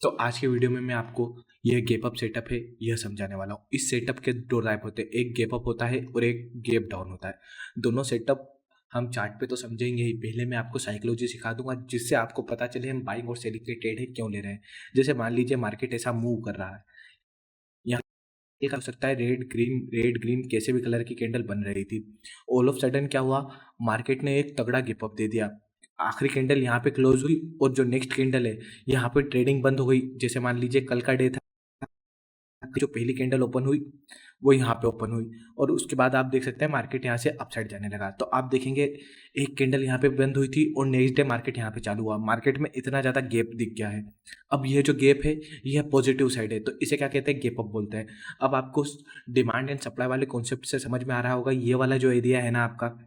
तो आज के वीडियो में मैं आपको यह गैप अप सेटअप है यह समझाने वाला हूँ। इस सेटअप के दो टाइप होते हैं, एक गैप अप होता है और एक गैप डाउन होता है। दोनों सेटअप हम चार्ट पे तो समझेंगे ही, पहले मैं आपको साइकोलॉजी सिखा दूंगा जिससे आपको पता चले हम बाइंग और सेलिंग के ट्रेड है क्यों ले रहे हैं। जैसे मान लीजिए मार्केट ऐसा मूव कर रहा है, यहाँ एक हो सकता है रेड ग्रीन कैसे भी कलर की कैंडल बन रही थी। ऑल ऑफ सडन क्या हुआ, मार्केट ने एक तगड़ा गैप अप दे दिया, आखिरी कैंडल यहाँ पे क्लोज हुई और जो नेक्स्ट कैंडल है यहाँ पे ट्रेडिंग बंद हो गई। जैसे मान लीजिए कल का डे था, जो पहली कैंडल ओपन हुई वो यहाँ पे ओपन हुई और उसके बाद आप देख सकते हैं मार्केट यहाँ से अपसाइड जाने लगा। तो आप देखेंगे एक कैंडल यहाँ पे बंद हुई थी और नेक्स्ट डे मार्केट यहाँ पे चालू हुआ, मार्केट में इतना ज़्यादा गैप दिख गया है। अब ये जो गैप है यह पॉजिटिव साइड है, तो इसे क्या कहते हैं, गैप अप बोलते हैं। अब आपको डिमांड एंड सप्लाई वाले कॉन्सेप्ट से समझ में आ रहा होगा, ये वाला जो एरिया है ना आपका,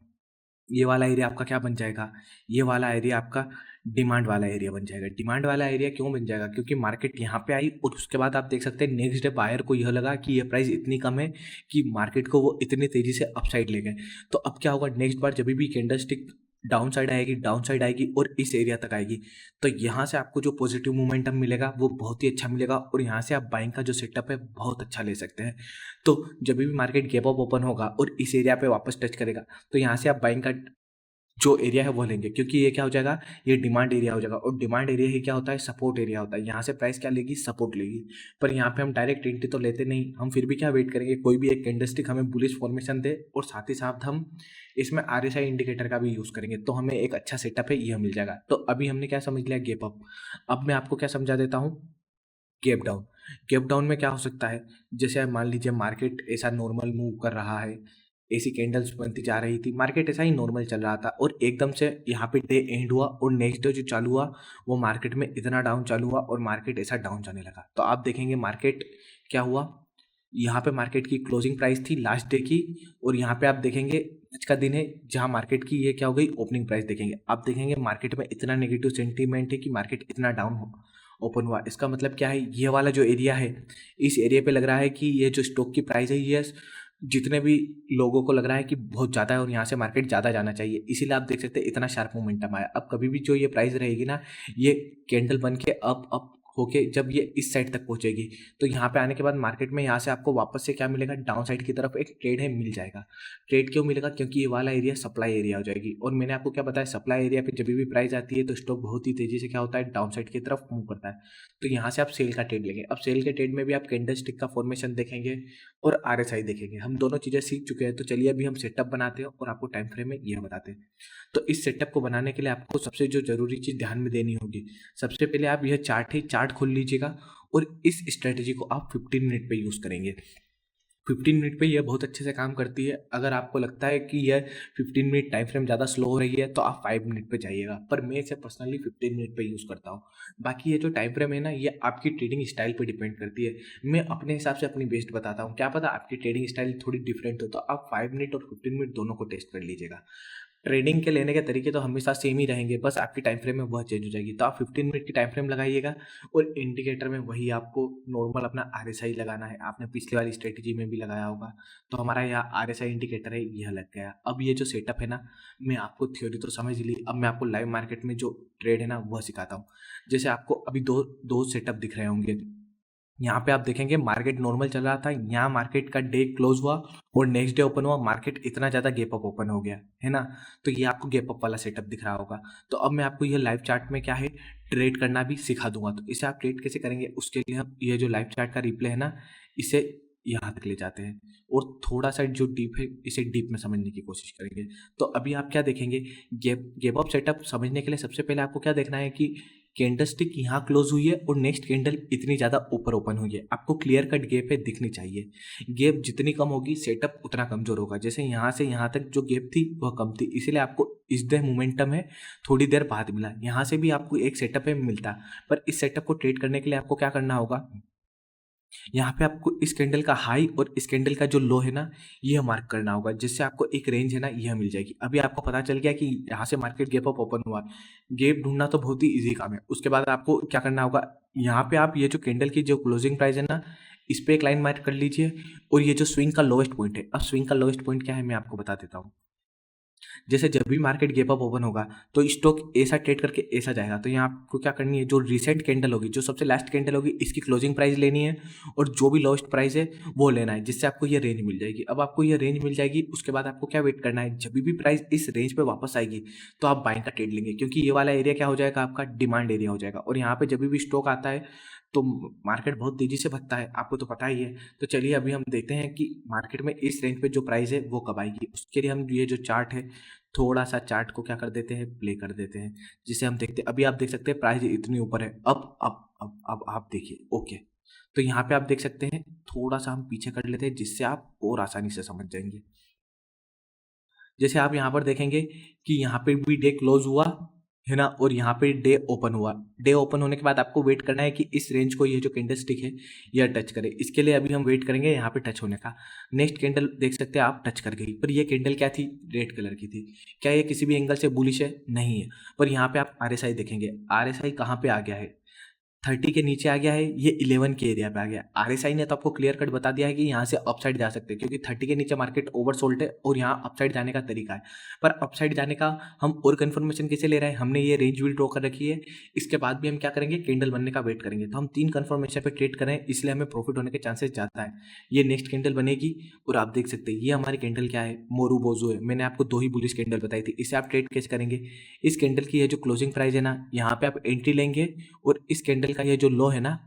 ये वाला एरिया आपका क्या बन जाएगा, ये वाला एरिया आपका डिमांड वाला एरिया बन जाएगा। डिमांड वाला एरिया क्यों बन जाएगा, क्योंकि मार्केट यहाँ पे आई और उसके बाद आप देख सकते हैं नेक्स्ट डे बायर को यह लगा कि ये प्राइस इतनी कम है कि मार्केट को वो इतनी तेजी से अपसाइड ले गए। तो अब क्या होगा, नेक्स्ट बार जब भी कैंडल स्टिक डाउन साइड आएगी और इस एरिया तक आएगी, तो यहाँ से आपको जो पॉजिटिव मोमेंटम मिलेगा वो बहुत ही अच्छा मिलेगा और यहाँ से आप बाइंग का जो सेटअप है बहुत अच्छा ले सकते हैं। तो जब भी मार्केट गैप अप ओपन होगा और इस एरिया पे वापस टच करेगा, तो यहाँ से आप बाइंग का जो एरिया है वो लेंगे, क्योंकि ये क्या हो जाएगा, ये डिमांड एरिया हो जाएगा और डिमांड एरिया ही क्या होता है, सपोर्ट एरिया होता है। यहाँ से प्राइस क्या लेगी, सपोर्ट लेगी। पर यहाँ पे हम डायरेक्ट एंट्री तो लेते नहीं, हम फिर भी क्या वेट करेंगे, कोई भी एक कैंडलस्टिक हमें बुलिश फॉर्मेशन दे और साथ ही साथ हम इसमें RSI इंडिकेटर का भी यूज़ करेंगे, तो हमें एक अच्छा सेटअप है यह मिल जाएगा। तो अभी हमने क्या समझ लिया, गैप अप। अब मैं आपको क्या समझा देता हूँ, गैप डाउन। गैप डाउन में क्या हो सकता है, जैसे मान लीजिए मार्केट ऐसा नॉर्मल मूव कर रहा है, ऐसी कैंडल्स बनती जा रही थी, मार्केट ऐसा ही नॉर्मल चल रहा था और एकदम से यहाँ पे डे एंड हुआ और नेक्स्ट डे जो चालू हुआ वो मार्केट में इतना डाउन चालू हुआ और मार्केट ऐसा डाउन जाने लगा। तो आप देखेंगे मार्केट क्या हुआ, यहाँ पे मार्केट की क्लोजिंग प्राइस थी लास्ट डे की और यहाँ पे आप देखेंगे आज का दिन है जहाँ मार्केट की ये क्या हो गई, ओपनिंग प्राइस देखेंगे। आप देखेंगे मार्केट में इतना नेगेटिव सेंटीमेंट है कि मार्केट इतना डाउन हो ओपन हुआ। इसका मतलब क्या है, ये वाला जो एरिया है, इस एरिया पे लग रहा है कि ये जो स्टॉक की प्राइस है ये जितने भी लोगों को लग रहा है कि बहुत ज़्यादा है और यहाँ से मार्केट ज़्यादा जाना चाहिए, इसीलिए आप देख सकते हैं इतना शार्प मोमेंटम आया। अब कभी भी जो ये प्राइस रहेगी ना, ये कैंडल बन के अप होके जब ये इस साइड तक पहुंचेगी, तो यहाँ पे आने के बाद मार्केट में यहाँ से आपको वापस से क्या मिलेगा, डाउन साइड की तरफ एक ट्रेड है मिल जाएगा। ट्रेड क्यों मिलेगा, क्योंकि ये वाला एरिया सप्लाई एरिया हो जाएगी और मैंने आपको क्या बताया, सप्लाई एरिया पे जब भी प्राइस आती है तो स्टॉक बहुत ही तेजी से क्या होता है, डाउन साइड की तरफ मूव करता है। तो यहाँ से आप सेल का ट्रेड लेंगे। अब सेल के ट्रेड में भी आप कैंडल स्टिक का फॉर्मेशन देखेंगे और RSI देखेंगे। हम दोनों चीज़ें सीख चुके हैं, तो चलिए अभी हम सेटअप बनाते हैं और आपको टाइम फ्रेम में यह बताते हैं। तो इस सेटअप को बनाने के लिए आपको सबसे जो जरूरी चीज़ ध्यान में देनी होगी, सबसे पहले आप यह चार्ट है, चार्ट खोल लीजिएगा और इस स्ट्रेटेजी को आप 15 मिनट पे यूज़ करेंगे। 15 मिनट पे यह बहुत अच्छे से काम करती है। अगर आपको लगता है कि यह 15 मिनट टाइम फ्रेम ज़्यादा स्लो हो रही है तो आप 5 मिनट पे जाइएगा, पर मैं इसे पर्सनली 15 मिनट पे यूज़ करता हूँ। बाकी ये जो टाइम फ्रेम है ना, ये आपकी ट्रेडिंग स्टाइल पे डिपेंड करती है। मैं अपने हिसाब से अपनी बेस्ट बताता हूँ, क्या पता आपकी ट्रेडिंग स्टाइल थोड़ी डिफरेंट हो, तो आप 5 मिनट और 15 मिनट दोनों को टेस्ट कर लीजिएगा। ट्रेडिंग के लेने के तरीके तो हमेशा सेम ही रहेंगे, बस आपकी टाइम फ्रेम में वह चेंज हो जाएगी। तो आप 15 मिनट की टाइम फ्रेम लगाइएगा और इंडिकेटर में वही आपको नॉर्मल अपना RSI लगाना है। आपने पिछली वाली स्ट्रेटेजी में भी लगाया होगा, तो हमारा यहाँ RSI इंडिकेटर है, यह लग गया। अब ये जो सेटअप है ना, मैं आपको थ्योरी तो समझ ली, अब मैं आपको लाइव मार्केट में जो ट्रेड है ना वह सिखाता हूँ। जैसे आपको अभी दो दो सेटअप दिख रहे होंगे, यहाँ पे आप देखेंगे मार्केट नॉर्मल चल रहा था, यहाँ मार्केट का डे क्लोज हुआ और नेक्स्ट डे ओपन हुआ, मार्केट इतना ज़्यादा गैप अप ओपन हो गया है ना। तो ये आपको गैप अप वाला सेटअप दिख रहा होगा। तो अब मैं आपको ये लाइव चार्ट में क्या है, ट्रेड करना भी सिखा दूंगा। तो इसे आप ट्रेड कैसे करेंगे, उसके लिए हम ये जो लाइव चार्ट का रिप्ले है ना, इसे यहाँ तक ले जाते हैं और थोड़ा सा जो डीप है इसे डीप में समझने की कोशिश करेंगे। तो अभी आप क्या देखेंगे, गैप अप सेटअप समझने के लिए सबसे पहले आपको क्या देखना है कि कैंडल स्टिक यहाँ क्लोज हुई है और नेक्स्ट कैंडल इतनी ज़्यादा ऊपर ओपन हुई है, आपको क्लियर कट गैप है दिखनी चाहिए। गैप जितनी कम होगी सेटअप उतना कमजोर होगा। जैसे यहाँ से यहाँ तक जो गैप थी वह कम थी, इसीलिए आपको इस दे मोमेंटम है थोड़ी देर बाद मिला। यहाँ से भी आपको एक सेटअप है मिलता, पर इस सेटअप को ट्रेड करने के लिए आपको क्या करना होगा, यहाँ पे आपको इस कैंडल का हाई और इस कैंडल का जो लो है ना यह मार्क करना होगा, जिससे आपको एक रेंज है ना यह मिल जाएगी। अभी आपको पता चल गया कि यहाँ से मार्केट गैप अप ओपन हुआ, गैप ढूंढना तो बहुत ही इजी काम है। उसके बाद आपको क्या करना होगा, यहाँ पे आप ये जो कैंडल की जो क्लोजिंग प्राइस है ना, इस पे एक लाइन मार्क कर लीजिए और ये जो स्विंग का लोएस्ट पॉइंट है, अब स्विंग का लोएस्ट पॉइंट क्या है मैं आपको बता देता हूँ। जैसे जब भी मार्केट गैप अप ओपन होगा तो स्टॉक ऐसा ट्रेड करके ऐसा जाएगा। तो यहाँ आपको क्या करनी है, जो रिसेंट कैंडल होगी, जो सबसे लास्ट कैंडल होगी, इसकी क्लोजिंग प्राइस लेनी है और जो भी लोएस्ट प्राइस है वो लेना है, जिससे आपको ये रेंज मिल जाएगी। अब आपको ये रेंज मिल जाएगी, उसके बाद आपको क्या वेट करना है, जब भी प्राइस इस रेंज पे वापस आएगी तो आप बाइंग का ट्रेड लेंगे, क्योंकि ये वाला एरिया क्या हो जाएगा, आपका डिमांड एरिया हो जाएगा। और यहाँ पे जब भी स्टॉक आता है तो मार्केट बहुत तेजी से भगता है, आपको तो पता ही है। तो चलिए अभी हम देखते हैं कि मार्केट में इस रेंज पे जो प्राइस है वो कब आएगी। उसके लिए हम ये जो चार्ट है, थोड़ा सा चार्ट को क्या कर देते हैं, प्ले कर देते हैं, जिसे हम देखते हैं। अभी आप देख सकते हैं प्राइस इतनी ऊपर है। अब आप देखिए, ओके। तो यहाँ पे आप देख सकते हैं, थोड़ा सा हम पीछे कर लेते हैं, जिससे आप और आसानी से समझ जाएंगे। जैसे आप यहाँ पर देखेंगे कि यहाँ पे भी डे क्लोज हुआ है ना, और यहाँ पे डे ओपन हुआ। डे ओपन होने के बाद आपको वेट करना है कि इस रेंज को, ये जो कैंडल स्टिक है, यह टच करे। इसके लिए अभी हम वेट करेंगे यहाँ पे टच होने का। नेक्स्ट कैंडल देख सकते हैं आप, टच कर गई, पर ये कैंडल क्या थी, रेड कलर की थी। क्या ये किसी भी एंगल से बुलिश है, नहीं है। पर यहाँ पे आप RSI देखेंगे, RSI कहाँ पे आ गया है, 30 के नीचे आ गया है, ये 11 के एरिया पे आ गया। RSI ने तो आपको क्लियर कट बता दिया है कि यहाँ से अपसाइड जा सकते हैं, क्योंकि 30 के नीचे मार्केट ओवरसोल्ड है और यहाँ अपसाइड जाने का तरीका है। पर अपसाइड जाने का हम और कंफर्मेशन कैसे ले रहे हैं, हमने ये रेंज भी ड्रॉ कर रखी है। इसके बाद भी हम क्या करेंगे, कैंडल बनने का वेट करेंगे। तो हम 3 कंफर्मेशन पे ट्रेड करें, इसलिए हमें प्रॉफिट होने के चांसेस ज़्यादा है। ये नेक्स्ट कैंडल बनेगी और आप देख सकते हैं ये हमारी कैंडल क्या है, मोरू बोजो है। मैंने आपको 2 ही बुलिश कैंडल बताई थी, इसे आप ट्रेड कैसे करेंगे। इस कैंडल की ये जो क्लोजिंग प्राइस है ना, यहाँ पे आप एंट्री लेंगे और इस कैंडल का ये जो लो है ना,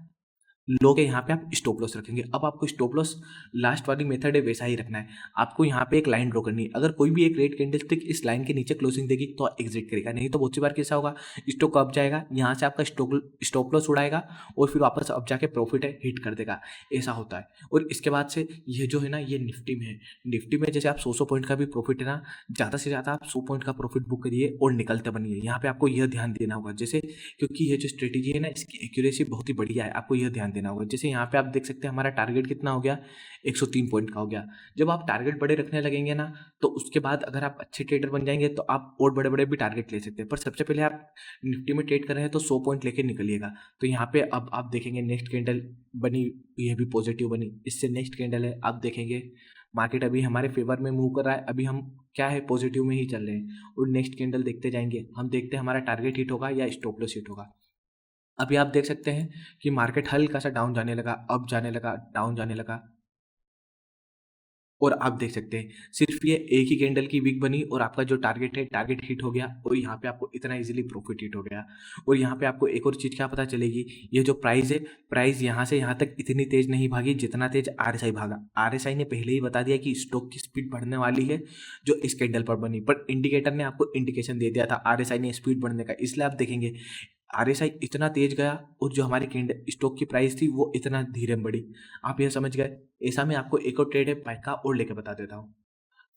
लो के यहाँ पे आप स्टॉप लॉस रखेंगे। अब आपको स्टॉप लॉस लास्ट वाली मेथड है वैसा ही रखना है। आपको यहाँ पे एक लाइन ड्रॉ करनी है। अगर कोई भी एक रेड कैंडलस्टिक इस लाइन के नीचे क्लोजिंग देगी तो एग्जिट करेगा, नहीं तो बहुत सी बार कैसा होगा, स्टॉक अप जाएगा, यहाँ से आपका स्टॉप लॉस उड़ाएगा और फिर वापस अप जाके प्रॉफिट है हिट कर देगा, ऐसा होता है। और इसके बाद से ये जो है ना, ये निफ्टी में है। निफ्टी में जैसे आप 100 पॉइंट का भी प्रॉफिट है ना, ज़्यादा से ज़्यादा आप 100 पॉइंट का प्रॉफिट बुक करिए और निकलते बनिए। यहाँ पे आपको यह ध्यान देना होगा, जैसे क्योंकि ये जो स्ट्रेटेजी है ना, इसकी एक्यूरेसी बहुत ही बढ़िया है, आपको यह ध्यान देना होगा। जैसे यहाँ पे आप देख सकते हैं हमारा टारगेट कितना हो गया, 103 पॉइंट का हो गया। जब आप टारगेट बड़े रखने लगेंगे ना, तो उसके बाद अगर आप अच्छे ट्रेडर बन जाएंगे तो आप और बड़े बड़े भी टारगेट ले सकते हैं। पर सबसे पहले आप निफ्टी में ट्रेड कर रहे हैं तो 100 पॉइंट लेके निकलिएगा। तो यहाँ पे अब आप देखेंगे नेक्स्ट कैंडल बनी, ये भी पॉजिटिव बनी। इससे नेक्स्ट कैंडल है, आप देखेंगे मार्केट अभी हमारे फेवर में मूव कर रहा है। अभी हम क्या है, पॉजिटिव में ही चल रहे हैं और नेक्स्ट कैंडल देखते जाएंगे। हम देखते हैं हमारा टारगेट हिट होगा या स्टॉप लॉस हिट होगा। अभी आप देख सकते हैं कि मार्केट हल्का सा डाउन जाने लगा, अप जाने लगा, डाउन जाने लगा। और आप देख सकते हैं सिर्फ ये एक ही कैंडल की विक बनी और आपका जो टारगेट है, टारगेट हिट हो गया और यहाँ पे आपको इतना इजीली प्रॉफिट हिट हो गया। और यहाँ पे आपको एक और चीज़ क्या पता चलेगी, ये जो प्राइस है, प्राइस यहाँ से यहाँ तक इतनी तेज नहीं भागी जितना तेज RSI भागा। RSI ने पहले ही बता दिया कि स्टॉक की स्पीड बढ़ने वाली है जो इस कैंडल पर बनी, पर इंडिकेटर ने आपको इंडिकेशन दे दिया था RSI ने स्पीड बढ़ने का। इसलिए आप देखेंगे RSI इतना तेज गया और जो हमारी कैंडल स्टॉक की प्राइस थी वो इतना धीरे बढ़ी। आप यह समझ गए। ऐसा मैं आपको एक और ट्रेड है बाइक का और लेके बता देता हूँ।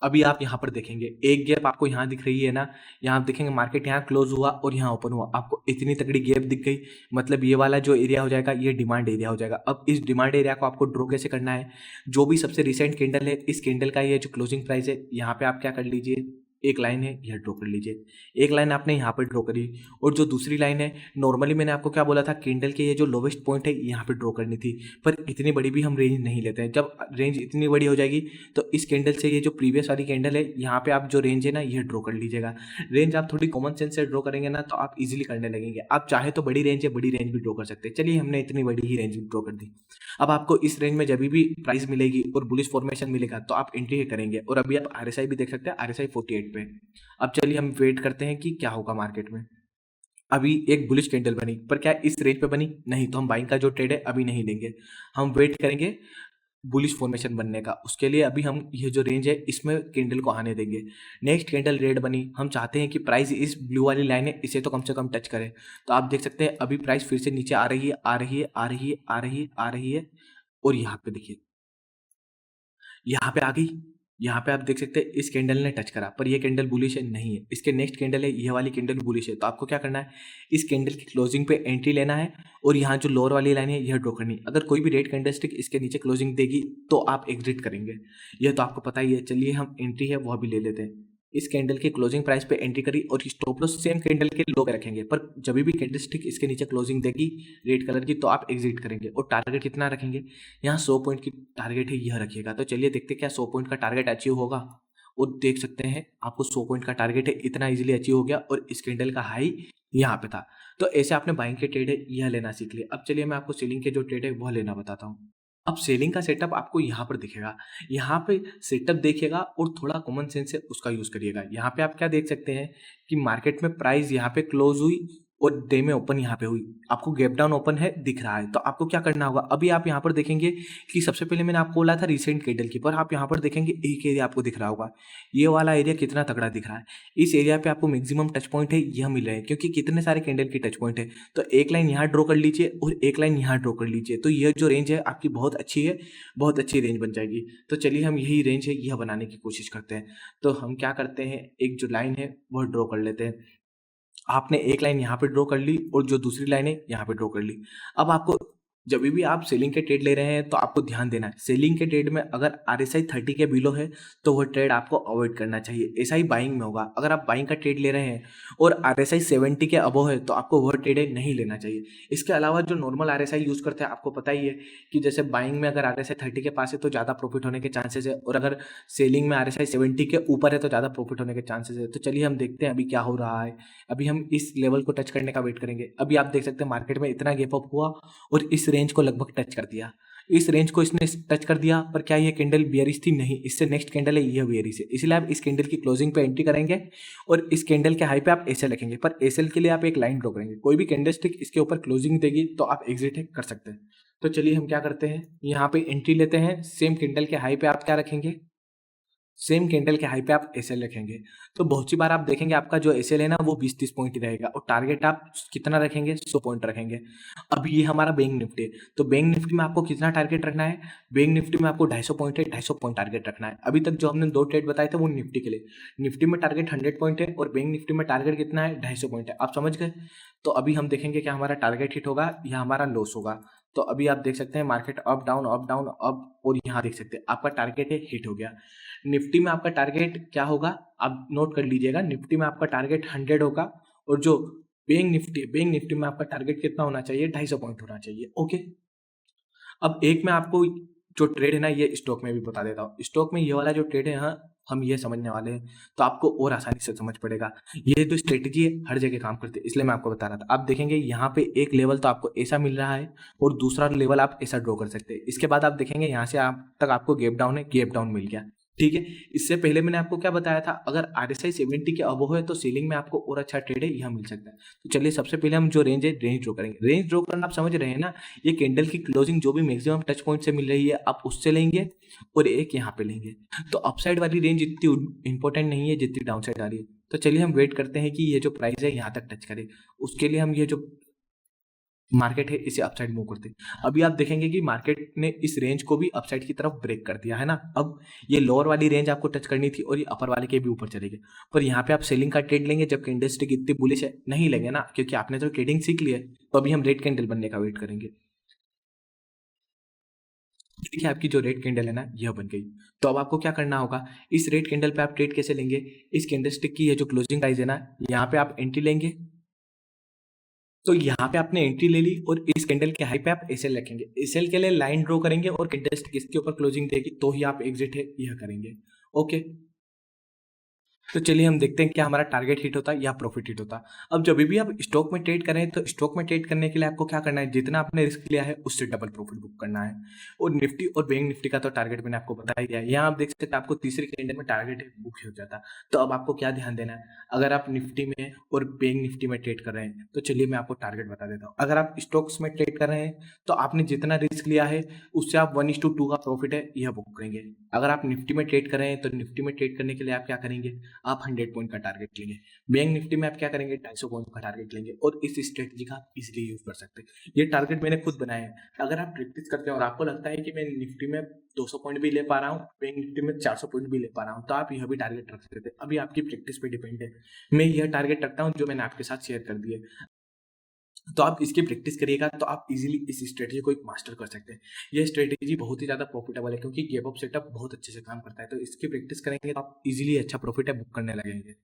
अभी आप यहाँ पर देखेंगे एक गैप आपको यहाँ दिख रही है ना, यहाँ आप देखेंगे मार्केट यहाँ क्लोज हुआ और यहाँ ओपन हुआ, आपको इतनी तगड़ी गैप दिख गई। मतलब ये वाला जो एरिया हो जाएगा, ये डिमांड एरिया हो जाएगा। अब इस डिमांड एरिया को आपको ड्रॉ कैसे करना है, जो भी सबसे रिसेंट कैंडल है, इस कैंडल का ये जो क्लोजिंग प्राइस है, यहाँ पे आप क्या कर लीजिए, एक लाइन है यह ड्रॉ कर लीजिए। एक लाइन आपने यहाँ पर ड्रॉ करी और जो दूसरी लाइन है, नॉर्मली मैंने आपको क्या बोला था, कैंडल के ये जो लोवेस्ट पॉइंट है यहाँ पे ड्रॉ करनी थी, पर इतनी बड़ी भी हम रेंज नहीं लेते हैं। जब रेंज इतनी बड़ी हो जाएगी तो इस कैंडल से ये जो प्रीवियस वाली कैंडल है, यहाँ पे आप जो रेंज है ना, यह ड्रॉ कर लीजिएगा। रेंज आप थोड़ी कॉमन सेंस से ड्रॉ करेंगे ना तो आप इजीली करने लगेंगे। आप चाहे तो बड़ी रेंज है, बड़ी रेंज भी ड्रॉ कर सकते हैं। चलिए हमने इतनी बड़ी ही रेंज ड्रॉ कर दी। अब आपको इस रेंज में जब भी प्राइस मिलेगी और बुलिश फॉर्मेशन मिलेगा तो आप एंट्री करेंगे। और अभी आप RSI भी देख सकते हैं, RSI 48 पे। अब चलिए हम वेट करते हैं कि क्या होगा मार्केट में। अभी एक बुलिश कैंडल बनी, पर क्या इस रेंज पे बनी, नहीं, तो हम बाइंग का जो ट्रेड है अभी नहीं लेंगे। हम वेट करेंगे बुलिश फॉर्मेशन बनने का। उसके लिए अभी हम ये जो रेंज है इसमें कैंडल को आने देंगे। नेक्स्ट कैंडल रेड बनी, हम चाहते हैं कि प्राइस इस ब्लू वाली लाइन है इसे तो कम से कम टच करे। तो आप देख सकते हैं अभी प्राइस फिर से नीचे आ रही है, आ रही है, आ रही है, आ रही है, आ रही है। और यहाँ पे देखिए, यहाँ पे आ गई। यहाँ पे आप देख सकते हैं इस कैंडल ने टच करा, पर ये कैंडल बुलिश है, नहीं है। इसके नेक्स्ट कैंडल है, ये वाली कैंडल बुलिश है। तो आपको क्या करना है, इस कैंडल की क्लोजिंग पे एंट्री लेना है और यहाँ जो लोअर वाली लाइन है यह ड्रॉ करनी है। अगर कोई भी रेड कैंडलस्टिक इसके नीचे क्लोजिंग देगी तो आप एग्जिट करेंगे, यह तो आपको पता ही है। चलिए हम एंट्री है वो भी ले लेते हैं। इस कैंडल की क्लोजिंग प्राइस पे एंट्री करी और स्टॉप लॉस सेम कैंडल के लो पे रखेंगे, पर जब भी कैंडलस्टिक इसके नीचे क्लोजिंग देगी रेड कलर की तो आप एग्जिट करेंगे। और टारगेट कितना रखेंगे, यहाँ 100 पॉइंट की टारगेट है, यह रखिएगा। तो चलिए देखते क्या 100 पॉइंट का टारगेट अचीव होगा। और देख सकते हैं आपको 100 पॉइंट का टारगेट है, इतना इजीली अचीव हो गया और इस कैंडल का हाई यहाँ पे था। तो ऐसे आपने बाइंग के ट्रेड है यह लेना सीख लिया। अब चलिए मैं आपको सेलिंग के जो ट्रेड है वह लेना बताता हूँ। अब सेलिंग का सेटअप आपको यहाँ पर दिखेगा, यहाँ पे सेटअप देखिएगा और थोड़ा कॉमन सेंस है उसका यूज करिएगा। यहाँ पे आप क्या देख सकते हैं कि मार्केट में प्राइस यहाँ पे क्लोज हुई और डे में ओपन यहाँ पे हुई, आपको गैप डाउन ओपन है दिख रहा है। तो आपको क्या करना होगा, अभी आप यहाँ पर देखेंगे कि सबसे पहले मैंने आपको बोला था रिसेंट कैंडल की, पर आप यहाँ पर देखेंगे एक एरिया आपको दिख रहा होगा, ये वाला एरिया कितना तगड़ा दिख रहा है। इस एरिया पे आपको मैक्सिमम टच पॉइंट है यह मिल रहे हैं, क्योंकि कितने सारे कैंडल की टच पॉइंट है। तो एक लाइन यहाँ ड्रॉ कर लीजिए और एक लाइन यहाँ ड्रॉ कर लीजिए, तो यह जो रेंज है आपकी बहुत अच्छी है, बहुत अच्छी रेंज बन जाएगी। तो चलिए हम यही रेंज है यह बनाने की कोशिश करते हैं। तो हम क्या करते हैं, एक जो लाइन है वह ड्रॉ कर लेते हैं। आपने एक लाइन यहाँ पे ड्रॉ कर ली और जो दूसरी लाइन है यहाँ पे ड्रॉ कर ली। अब आपको जब भी आप सेलिंग के ट्रेड ले रहे हैं तो आपको ध्यान देना है, सेलिंग के ट्रेड में अगर RSI 30 के बिलो है तो वह ट्रेड आपको अवॉइड करना चाहिए। ऐसा ही बाइंग में होगा, अगर आप बाइंग का ट्रेड ले रहे हैं और RSI 70 के अबव है तो आपको वह ट्रेड नहीं लेना चाहिए। इसके अलावा जो नॉर्मल RSI यूज़ करते हैं आपको पता ही है कि जैसे बाइंग में अगर RSI 30 के पास है तो ज़्यादा प्रॉफिट होने के चांसेस है, और अगर सेलिंग में RSI 70 के ऊपर है तो ज़्यादा प्रॉफिट होने के चांसेस है। तो चलिए हम देखते हैं अभी क्या हो रहा है। अभी हम इस लेवल को टच करने का वेट करेंगे। अभी आप देख सकते हैं मार्केट में इतना गैप अप हुआ और इस रेंज को लगभग टच कर दिया। इस रेंज को इसने टच कर दिया, पर क्या ये कैंडल बियरिश थी? नहीं, इससे नेक्स्ट कैंडल है यह बियरिश है। इसलिए आप इस कैंडल की क्लोजिंग पे एंट्री करेंगे और इस कैंडल के हाई पे आप एसएल रखेंगे, पर एसएल के लिए आप एक लाइन ड्रॉ करेंगे। कोई भी कैंडल स्टिक इसके ऊपर क्लोजिंग देगी तो आप एग्जिट कर सकते हैं। तो चलिए हम क्या करते हैं, यहाँ पे एंट्री लेते हैं। सेम कैंडल के हाई पे आप क्या रखेंगे, सेम कैंडल के हाई पे आप एसएल रखेंगे। तो बहुत सी बार आप देखेंगे आपका जो एसएल है ना वो 20-30 पॉइंट ही रहेगा और टारगेट आप कितना रखेंगे, 100 पॉइंट रखेंगे। अब ये हमारा बैंक निफ्टी है, तो बैंक निफ्टी में आपको कितना टारगेट रखना है, बैंक निफ्टी में आपको 250 पॉइंट है, 250 पॉइंट टारगेट रखना है। अभी तक जो हमने 2 ट्रेड बताए थे वो निफ्टी के लिए, निफ्टी में टारगेट 100 पॉइंट है और बैंक निफ्टी में टारगेट कितना है, 250 पॉइंट है। आप समझ गए? तो अभी हम देखेंगे क्या हमारा टारगेट हिट होगा या हमारा लॉस होगा। तो अभी आप देख सकते हैं market up down up down up, और यहाँ देख सकते हैं आपका टारगेट है हिट हो गया। निफ्टी में आपका टारगेट क्या होगा, आप नोट कर लीजिएगा। निफ्टी में आपका टारगेट 100 होगा और जो बैंक निफ्टी में आपका टारगेट कितना होना चाहिए, 250 पॉइंट होना चाहिए। ओके, अब एक मैं आपको जो ट्रेड है ना ये स्टॉक में भी बता देता हूँ। स्टॉक में ये वाला जो ट्रेड है, हाँ हम ये समझने वाले हैं तो आपको और आसानी से समझ पड़ेगा। ये जो स्ट्रेटेजी है हर जगह काम करती है, इसलिए मैं आपको बता रहा था। आप देखेंगे यहाँ पे एक लेवल तो आपको ऐसा मिल रहा है और दूसरा लेवल आप ऐसा ड्रॉ कर सकते हैं। इसके बाद आप देखेंगे यहाँ से आप तक आपको गैप डाउन है, गैप डाउन मिल गया। ठीक है, इससे पहले मैंने आपको क्या बताया था, अगर RSI 70 के अबव है तो सेलिंग में आपको और अच्छा ट्रेड है यह मिल सकता है। तो चलिए सबसे पहले हम जो रेंज है रेंज ड्रॉ करेंगे। रेंज ड्रॉ करना आप समझ रहे हैं ना, ये कैंडल की क्लोजिंग जो भी मैक्सिमम टच पॉइंट से मिल रही है आप उससे लेंगे और एक यहाँ पे लेंगे। तो अपसाइड वाली रेंज इतनी इंपॉर्टेंट नहीं है जितनी डाउन साइड आ रही है। तो चलिए हम वेट करते हैं कि ये जो प्राइस है यहाँ तक टच करे, उसके लिए हम ये जो मार्केट है इसे अपसाइड मूव करते हैं। अभी आप देखेंगे कि मार्केट ने इस रेंज को भी अपसाइड की तरफ ब्रेक कर दिया है ना। अब ये लोअर वाली रेंज आपको टच करनी थी और ये अपर वाले के भी ऊपर चलेगी, पर यहाँ पे आप सेलिंग का ट्रेड लेंगे जबकि इंडस्ट्री इतनी बुलिश है, नहीं लेंगे ना, क्योंकि आपने तो ट्रेडिंग सीख लिया है। तो अभी हम रेड कैंडल बनने का वेट करेंगे। देखिए आपकी जो रेड कैंडल है ना यह बन गई। तो अब आपको क्या करना होगा, इस रेड कैंडल पे आप ट्रेड कैसे लेंगे, इस कैंडलस्टिक की ये जो क्लोजिंग प्राइस है ना यहाँ पे आप एंट्री लेंगे। तो यहाँ पे आपने एंट्री ले ली और इस कैंडल के हाई पे आप एसएल रखेंगे। एसएल के लिए लाइन ड्रॉ करेंगे और कैंडल किसके ऊपर क्लोजिंग देगी तो ही आप एग्जिट है यह करेंगे। ओके, तो चलिए हम देखते हैं क्या हमारा टारगेट हिट होता है या प्रॉफिट हिट होता है। अब जब भी आप स्टॉक में ट्रेड करें तो स्टॉक में ट्रेड करने के लिए आपको क्या करना है, जितना आपने रिस्क लिया है उससे डबल प्रॉफिट बुक करना है। और निफ्टी और बैंक निफ्टी का तो टारगेट मैंने आपको बता ही दिया है। यहाँ आप देख सकते हैं आपको तीसरी कैंडल में टारगेट बुक हो जाता है। तो अब आपको क्या ध्यान देना है, अगर आप निफ्टी में और बैंक निफ्टी में ट्रेड कर रहे हैं तो चलिए मैं आपको टारगेट बता देता हूँ। अगर आप स्टॉक्स में ट्रेड कर रहे हैं तो आपने जितना रिस्क लिया है उससे आप 1:2 का प्रॉफिट है यह बुक करेंगे। अगर आप निफ्टी में ट्रेड कर रहे हैं तो निफ्टी में ट्रेड करने के लिए आप क्या करेंगे, आप 100 पॉइंट का टारगेट लेंगे। बैंक निफ्टी में आप क्या करेंगे, 250 पॉइंट का टारगेट लेंगे और इस स्ट्रेटजी का आप इजीली यूज कर सकते हैं। ये टारगेट मैंने खुद बनाया है। अगर आप प्रैक्टिस करते हैं और आपको लगता है कि मैं निफ्टी में 200 पॉइंट भी ले पा रहा हूँ, बैंक निफ्टी में 400 पॉइंट भी ले पा रहा हूँ, तो आप यह भी टारगेट रख सकते हैं। अभी आपकी प्रैक्टिस पे डिपेंड है। मैं यह टारगेट रखता हूँ जो मैंने आपके साथ शेयर कर दिए। तो आप इसकी प्रैक्टिस करिएगा तो आप इजीली इस स्ट्रेटजी को एक मास्टर कर सकते हैं। यह स्ट्रेटजी बहुत ही ज़्यादा प्रॉफिटेबल है क्योंकि गैप अप सेटअप बहुत अच्छे से काम करता है। तो इसकी प्रैक्टिस करेंगे तो आप इजीली अच्छा प्रॉफिट है बुक करने लगेंगे।